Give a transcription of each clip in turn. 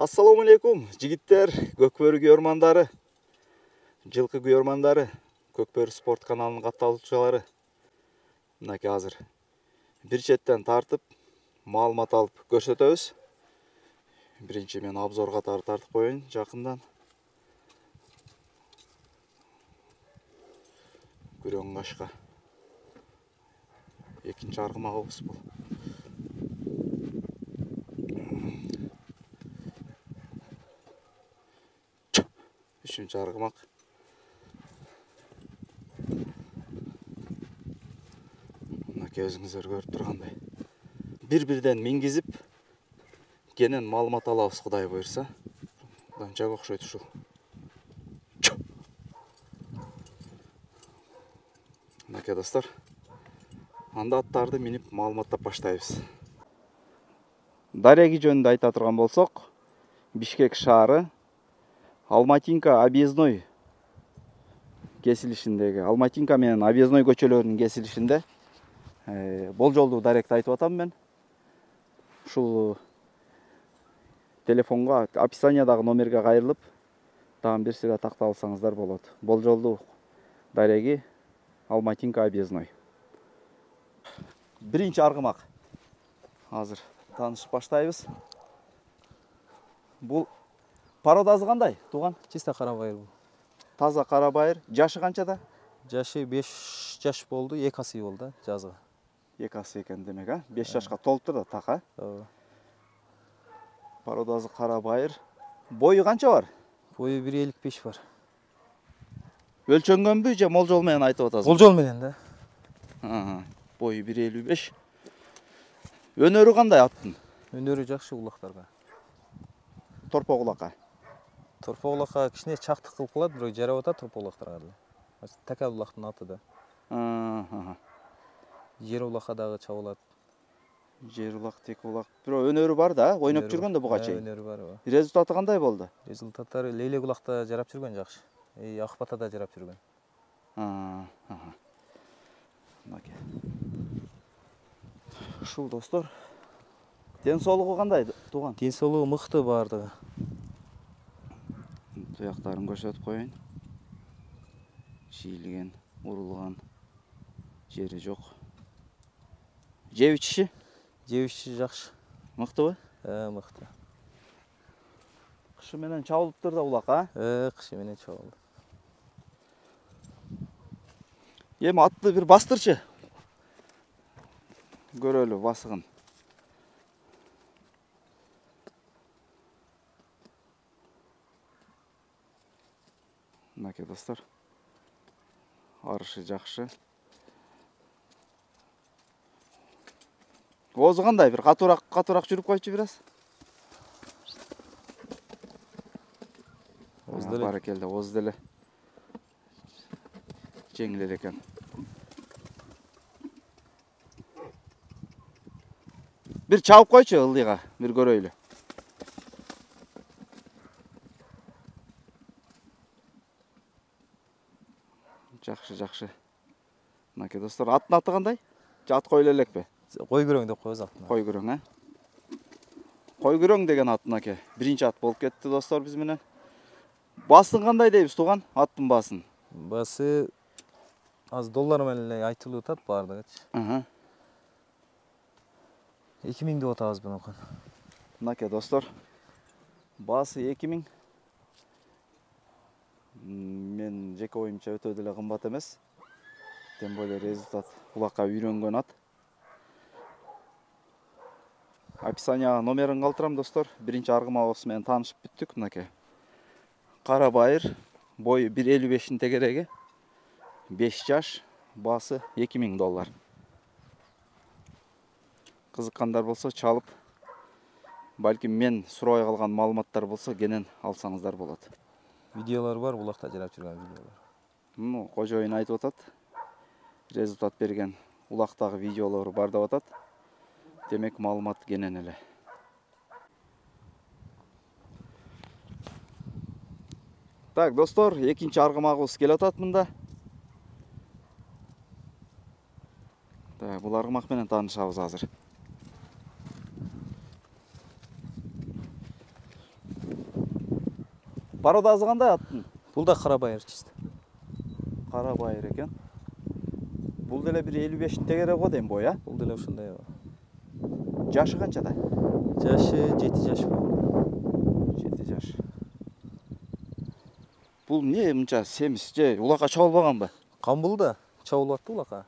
Assalamu алейкум, жигиттер, көкбөрү күйөрмандары, жылкы күйөрмандары, көкбөрү спорт каналынын катталуучулары. Мынакей азыр бир четтен тартып, маалымат алып көрсөтөбүз. Биринчи мен обзор катары тартып коеюн жакындан. Күрөң кашка. Экинчи аргымагыбыз бул. Üçüncü argımak. Mınакей өзүңүздөр көрүп тургандай. Bir-birden мингизип, кенен маалымат алабыз, Кудай буйрса. Данчага окшойт ушул. Мынакей достор. Анда аттарды минип маалыматтап баштайбыз. Дареги жөнүндө айта турган болсок, Бишкек шаары Алматинка объездной кесилишиндеги, Алматинка менен объездной көчөлөрүнүн кесилишинде болжолдуу даректи айтып атам мен. Ушул телефонго, описаниядагы номерге кайрылып, дагы бирсиге тактап алсаңыздар болот. Болжолдуу дареги Алматинка объездной. Биринчи аргымак. Азыр таанышып баштайбыз. Бул пародасы кандай, тууган? Чисто кара байыр бул. Таза кара байыр. Жашы канчада? Жашы 5 жаш болду, 2 асый болду жазга. 2 асый экен демек, а? 5 жашка толуптур да така. Ооба. Пародасы кара байыр. Бою канча бар? Бою 1.55 бар. Өлчөнгөнбү же молжол менен айтып атасыз? Болжол менен да. Бою 1.55. Өнөрү кандай аттын? Өнөрү жакшы улактарга. Торпо кулакка. Торпо кулакка кичине чактык кылып калат, бирок жарап атат торпо кулактарга да. Така улактын аты да. Жер улакка дагы чабылат. Жер улак, тек улак. Бирок өнөрү бар да, ойноп жүргөн да буга чейин. Өнөрү бар. Результаты кандай болду? Результаттары лейлек улакта жарап жүргөн жакшы. Акбатада жарап жүргөн. Мынакей. Ушул достор. Ден соолугу кандай, тууган? Ден соолугу мыкты бардыгы. Туяктарын көрсөтүп коеюн. Жийлген, урулган жери жок. Жеп ичиши? Жеп ичиши жакшы. Мыктыбы? Мыкты. Кышы менен чабылыптыр да улак, а? Кышы менен чабылды. Эми атты бир бастырчы. Көрөлү басыгын. Мынакей достор. Арышы жакшы. Оозу кандай? Бир катуураак жүрүп койчу бир аз. Баракелде, ооз деле жеңил экен. Бир чабып койчу ылдыйга, бир көрөйлү. Жакшы. Мынакей достор, аттын аты кандай? Же ат коюла элекпи? Кой күрөң деп коебуз атын. Кой күрөң, а? Кой күрөң деген ат мынакей. Биринчи ат болуп кетти достор биз менен. Басын кандай дейбиз, тууган? Аттын басын. Басы аз доллар менен эле айтылып атат бардыгычы. 2000 деп атабыз бунукун. Мынакей достор. Басы 2000. Мен жеке оюмча өтө деле кымбат эмес. Тем более результат улакка үйрөнгөн ат. Описанияга номерин калтырам достор. Биринчи аргымагыбыз менен таанышып бүттүк. Мынакей. Кара байыр, бою 1.55-ин тегереги. 5 жаш, басы 2000 доллар. Кызыккандар болсо чалып, балким мен сурабай калган маалыматтар болсо кенен алсаңыздар болот. Видеолор бар, улакта жарап жүргөн видеолор. Кожоюн айтып атат. Результат берген улактагы видеолору бар деп атат. Демек маалымат кенен эле. Так, достор, экинчи аргымагыбыз келип атат мында. Бул аргымак менен таанышабыз азыр. Пародасы қандай аттың? Бұл да қарабайыр чисті. Қарабайыр екен. Бұл деле бір 55 тегере ғой дейм бой, а? Бұл деле ушундай. Жашы қанчада? Жашы 7 жаш болды. 7 жаш. Бұл не мынча семіз же улаққа чабылбаған ба? Қамбыл да чабылбапты улаққа.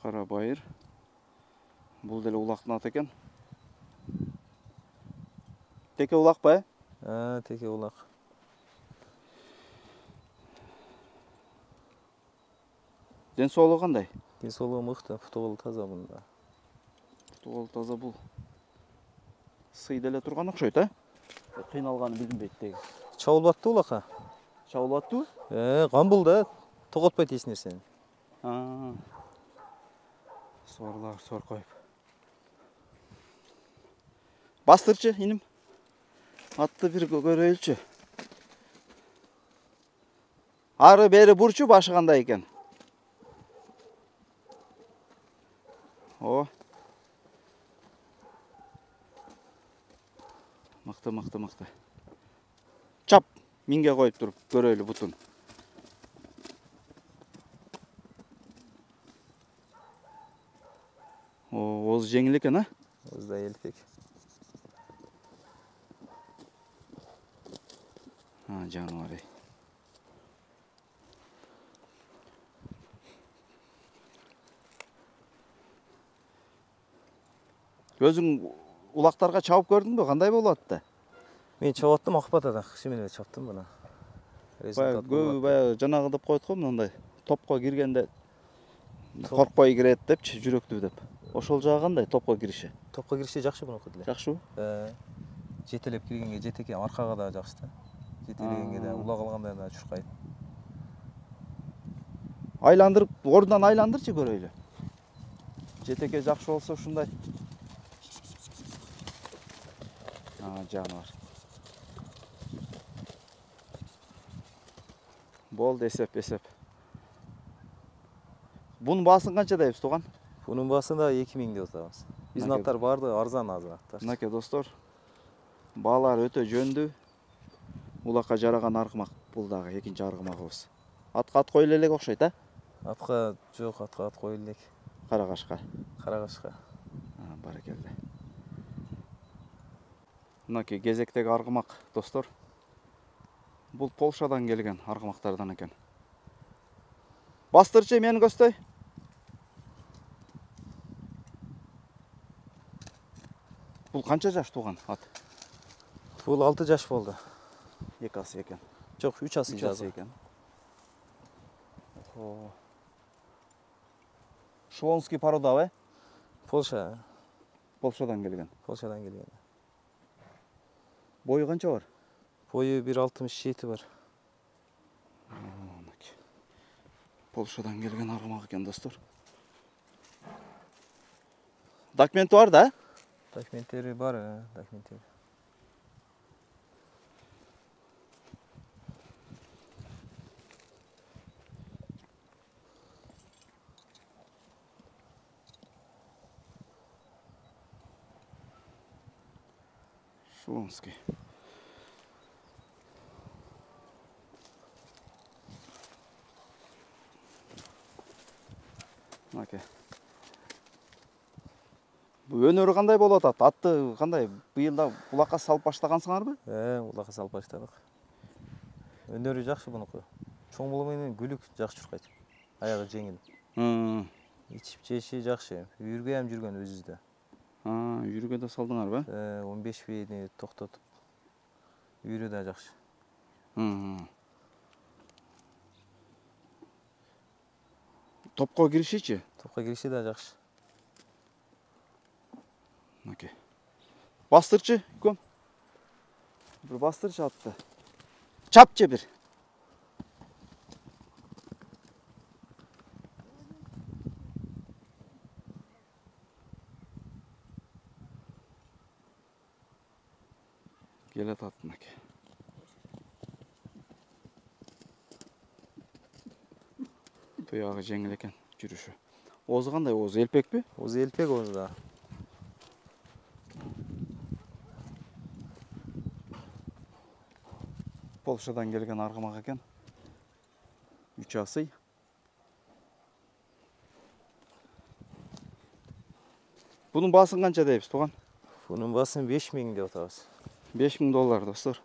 Қарабайыр. Бұл деле улақтың аты екен. Теке улақ ба? Теке улақ. Денсаулығы қандай? Денсаулығы мықты, пұтығылы таза бұнда. Пұтығылы таза бұл. Сый деле тұрған ұқшайды, а? Қиналғаны білінбейді тегі. Чабылбапты улаққа. Чабылбапты? Қамбыл да тоғытпайды еш нәрсені. Сорлар, сор қойып. Бастырчы, инім. Атты бір көрөйлчі. Ары бері бұрчу башығанда екен. О. Мықты, мықты, мықты. Чап, минге қойып тұрып, көрөйлі бұтын. О, оз жеңіл екен, а? Озда елпек. Жануар ей. Өзің улақтарға чауып көрдің бе? Қандай болады? Мен чабаттым, ақпатада. Шемене чаптым бұна. Жаңағы деп қойды ғой, мынандай. Топқа кіргенде қорқпай кіреді деп, жүректі деп. Ошол жағы қандай топқа кіріші? Топқа кіріші жақшы бұны құдылы. Жақшы? Жетелеп кіргенге жетеке арқаға да жақсы да. Жетелегенге де улақ алғанда да чұрқайды. Айландырып, орындан айландырчы көрөйлі. Жетеке жақшы болса ушундай. Жануар. Болды, есеп. Бұның басын қанша дейбіз, туған? Бұның басында 2000 деп отабыз. Біздің аттар барды, арзан азы аттар. Мынаке достор, балар өте жөнді. Улаққа жараған арғымақ бұлдағы екінші арғымағыбыз. Атқа ат қойылелек оқшайды, а? Атқа жоқ, атқа ат қойылелек. Қарағашқа. Қарағашқа. Барекелді. Мынаке кезектегі арғымақ достор. Бұл Полшадан келген арғымақтардан екен. Бастырчы, мені көстой. Бұл қанша жаш туған ат? Бұл 6 жаш болды. Екі асы екен. Жоқ, 3 асы жазы екен. Шлонский порода, бе? Полша. Полшадан келген. Полшадан келген. Бойы қанша бар? Бойы 1,67 бар. Полшадан келген арғымақ екен достар. Документі бар да? Документтері бар, документтері. Шлонский. Өнері қандай болады? Атты қандай? Биылда улаққа салып баштағансыңар бе? Улаққа салып баштадық. Өнері жақсы бұнықы. Чоң болуменен гүлік жақсы чұрқайды. Аяғы жеңіл. Ичіп жеші жақсы. Үйірге әм жүрген өзізді. Үйірге де салдыңар бе? 15 бейіне тоқтатып. Үйірі де жақсы. Топқа кіріші? Топқа кіріші де жақсы. Бастырчы, көм. Бір бастырчы атты. Чапчы бір. Келет аттын әке. Бұяғы жеңіл екен жүріші. Озы қандай озы? Елпек пе? Озы елпек озы да. Польшадан келген арғымақ екен. 3 асый. Бұның басын қанша дейбіз, туған? Бұның басын 5000 деп атабыз. $5000 достар.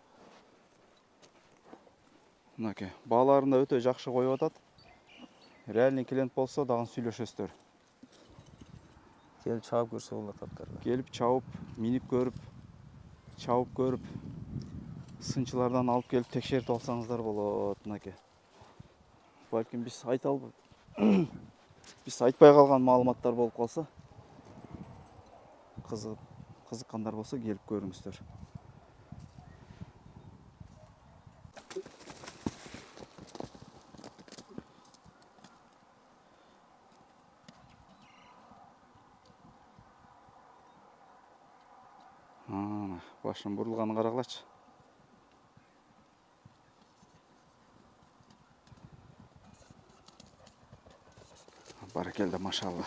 Мынаке, балаларында өте жақсы қойып атат. Реальный клиент болса, дағын сүйлөшөсүздөр. Келіп чабып көрсе болот аттарды. Келіп чабып, минип көріп, чабып көріп, сынчылардан алып келіп текшеріп алсаңыздар болот, мынаке. Балким біз біз айтпай қалған маалыматтар болып қалса, қызыққандар болса келіп көріңіздер. Башын бұрылғаны қарағылашы. Баракелді, машалла.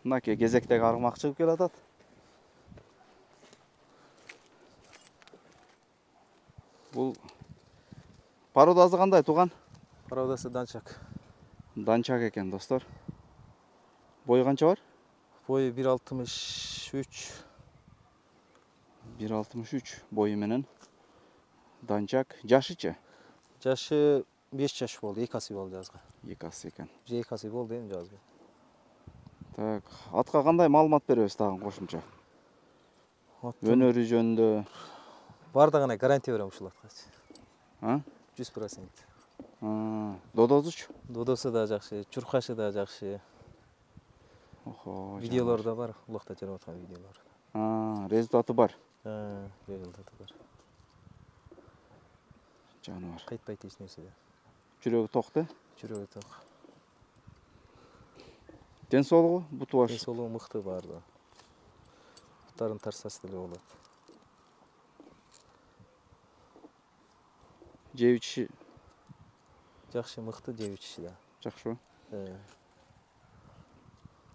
Мынаке кезектегі арғымақ шығып келе атат. Бұл пародасы қандай, туған? Пародасы данчак. Данчак екен, достар. Бойы қанша бар? Бойы 1.63. 1.63 бойы менен. Данчак. Жашычы? Жашы 5 жаш болды, 2 асый болды жазға. 2 асый екен. 2 асый болды дейм жазғы. Так, атқа қандай маалымат беребиз тагын кошумча? Өнөрү жөнүндө бардыгына гарантия берем ушул аткачы. 100%. Додозучу? Додосу да жакшы, чуркашы да жакшы. Видеолор да бар, улакта жарып аткан видеолор. Результаты бар. Результаты бар. Жаныбар. Кайтпайт эч нерсе да. Жүрөгү токты? Жүрөгү ток. Ден соолугу буту баш. Ден соолугу мыкты барды. Бутарын тарсасы деле болот. Жеп ичиши жакшы, мыкты жеп ичиши да. Жакшы.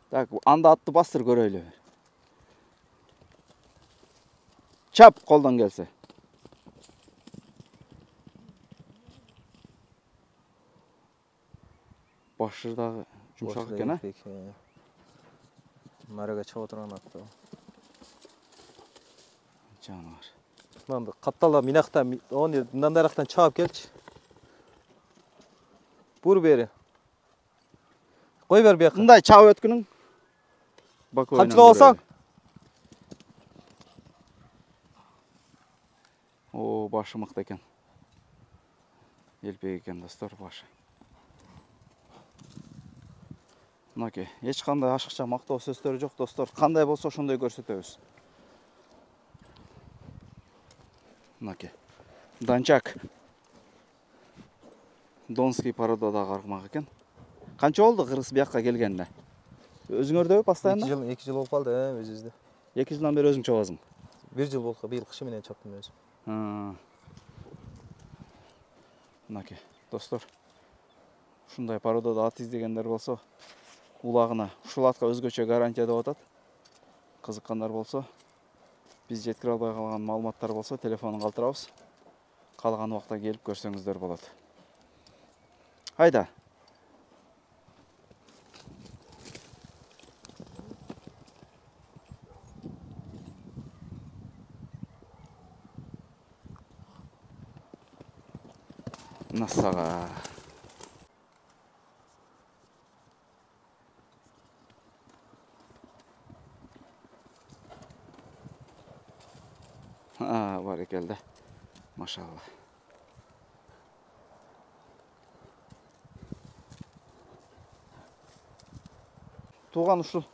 Так, анда атты бастыр көрөйлү. Чап колдон келсе. Башырдагы жумшак экен, а? Нарыга чыга турган атты. Жаныбар. Мындай каптала минакта, оны мындарактан чаап келчи. Бур бери. Кой бер бияка. Мындай чаап өткүнүң. Камчылап алсаң. О, башы мыкты экен. Елпек экен, достор, башы. Мынаке, эч кандай ашыкча мактоо сөздөрү жок, достор. Кандай болсо ошондой көрсөтөбүз. Мынаке. Данчак. Донский пародадагы аргымак экен. Канча болду кыргыз бияка келгенде? Өзүңөрдөбү постоянно? 2 жыл болуп калды, өзүбүздө. 2 жылдан бери өзүң чабасың? 1 жыл болду, быйыл кышы менен чаптым өзүм. Мынаке, достор. Ушундай пародада ат издегендер болсо, улагына ушул атка өзгөчө гарантия деп атат. Кызыккандар болсо, биз жеткире албай калган маалыматтар болсо, телефонун калтырабыз. Калган убакта келип көрсөңүздөр болот. Айда. Насага. Барекелде. Машалла. Туган ушул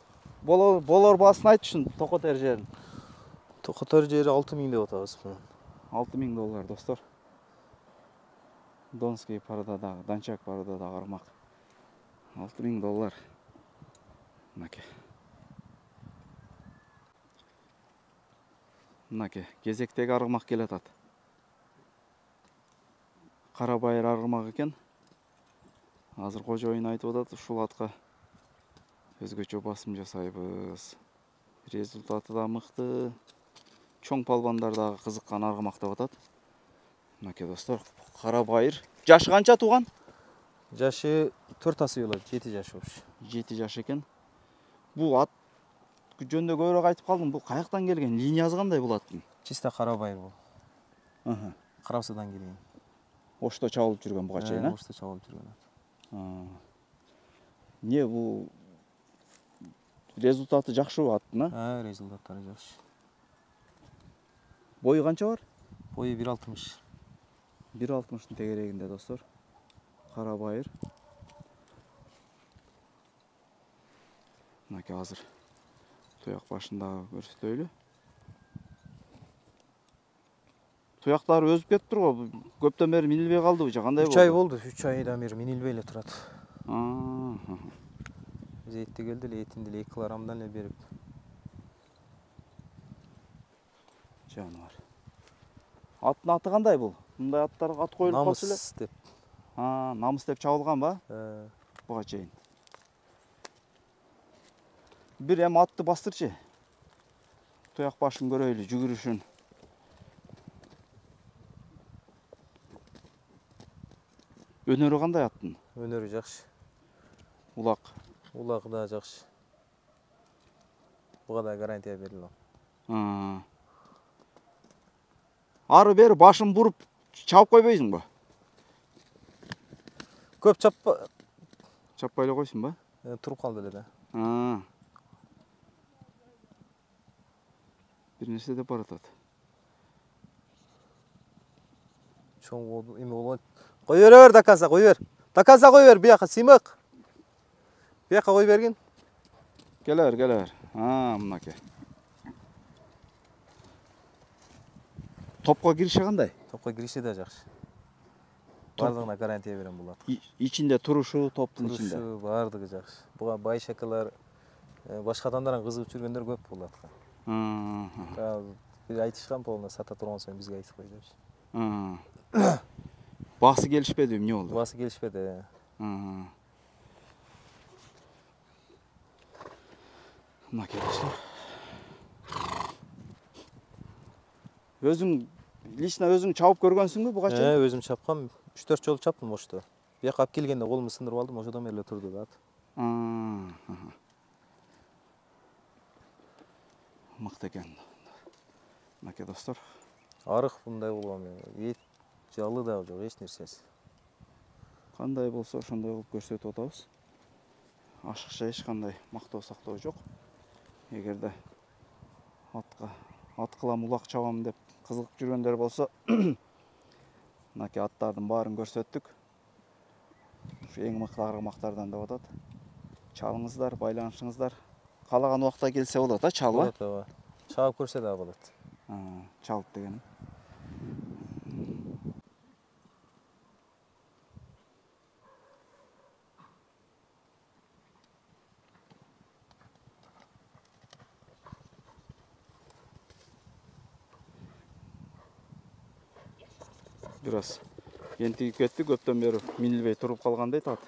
болор баасын айтчын, токотер жерин. Токотер жери 6000 деп атабыз буну. $6000, достор. Донский пародадагы, Данчак пародадагы аргымак. $6000. Мынаке. Мынаке, кезектеги аргымак келатат. Кара байыр аргымак экен. Азыр кожоюн айтып атат, ушул атка өзгөчө басым жасайбыз. Результаты да мыкты. Чоң палбандар дагы кызыккан аргымактап атат. Мынакей достор, кара байыр. Жашы канча тууган? Жашы 4 асы болот, 7 жаш болчу. 7 жаш экен. Бул ат жөнүндө көбүрөөк айтып калдым. Бул каяктан келген? Линиясы кандай бул аттын? Чисто кара байыр бул. Карабсыдан келген. Ошто чабылып жүргөн буга чейин, а? Ошто чабылып жүргөн ат. Не бул результаты жакшыбы аттын, а? Результаттары жакшы. Бою канча бар? Бою 1.60. 1.60-тын тегерегинде достор. Кара байыр. Мынакей азыр туяк башындагы көрсөтөлү. Туяктары өзүп кетиптир го. Көптөн бери минилбей калдыбы же кандай болду? 3 ай болду. 3 айдан бери минилбей эле турат. Биз этти келди эле, этинди эле 2 килограммдан эле берип. Жаныбар. Аттын аты кандай бул? Мындай аттарга ат коюлуп калса эле. Намыс деп. Намыс деп чабылган ба? Буга чейин. Бир эми атты бастырчы. Туяк башын көрөйлү, жүгүрүшүн. Өнөрү кандай аттын? Өнөрү жакшы. Улак. Улагы да жакшы. Буга да гарантия берилет. Ары бери башын буруп чабып койбойсуңбу? Көп Чаппай эле койсун ба? туруп калды эле да. Бир нерсе деп баратат. Чоң эме болот. Кой бер, доказа кой бер. Доказа кой бер, бияка сыймык. Бияка кой бергин. Келе бер. Мынакей. Топко кириши кандай? Топко кириши да жакшы. Бардыгына гарантия берем бул ат. Ичинде турушу, топтун ичинде. Турушу бардыгы жакшы. Буга байшакалар, башка адамдарга кызыгып жүргөндөр көп бул атка. Бир айтышкан полно сата турган соң бизге айтып кой депчи. Басы келишпеди, эмне болду? Басы келишпеди. Мынакей достор. Өзүң лично өзүң чабып көргөнсүңбү буга чейин? Өзүм чапкам. 3-4 жолу чаптым ошто. Бияка алып келгенде колумду сындырып алдым, ошодон бери эле турду да ат. Мыкты экен. Мынакей достор. Арык мындай болгон, эт жалы да жок, эч нерсеси. Кандай болсо ошондой кылып көрсөтүп атабыз. Ашыкча эч кандай мактоо сактоо жок. Эгерде ат кылам, улак чабам деп кызыгып жүргөндөр болсо, мынакей аттардын баарын көрсөттүк. Ушу эң мыкты аргымактардан деп атат. Чалыңыздар, байланышыңыздар. Каалаган убакта келсе болот, чалып? Болот, чабып көрсө да болот. Чалып дегеним. Бир аз ентигип кетти, көптөн бери минилбей туруп калгандай ат.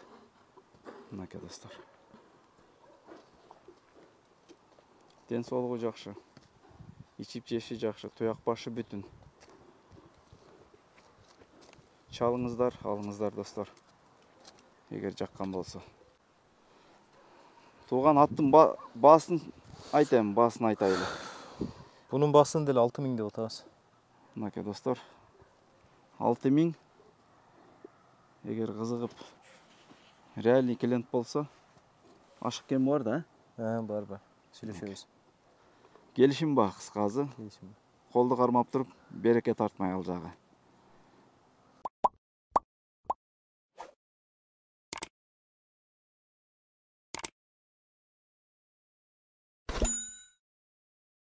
Мынакей достор. Ден соолугу жакшы. Ичип жеши жакшы, туяк башы бүтүн. Чалыңыздар, алыңыздар достор. Эгер жаккан болсо. Тууган аттын баасын айтайын, баасын айтайлы. Бунун баасын деле 6000 деп атабыз. Мынакей достор. 6000. Эгер кызыгып реальный клиент болсо, ашык кем бар да? Бар. Сүйлөшөбүз. Келишим ба кыскасы? Келишим. Колду кармап туруп, береке тартмай ал жагы.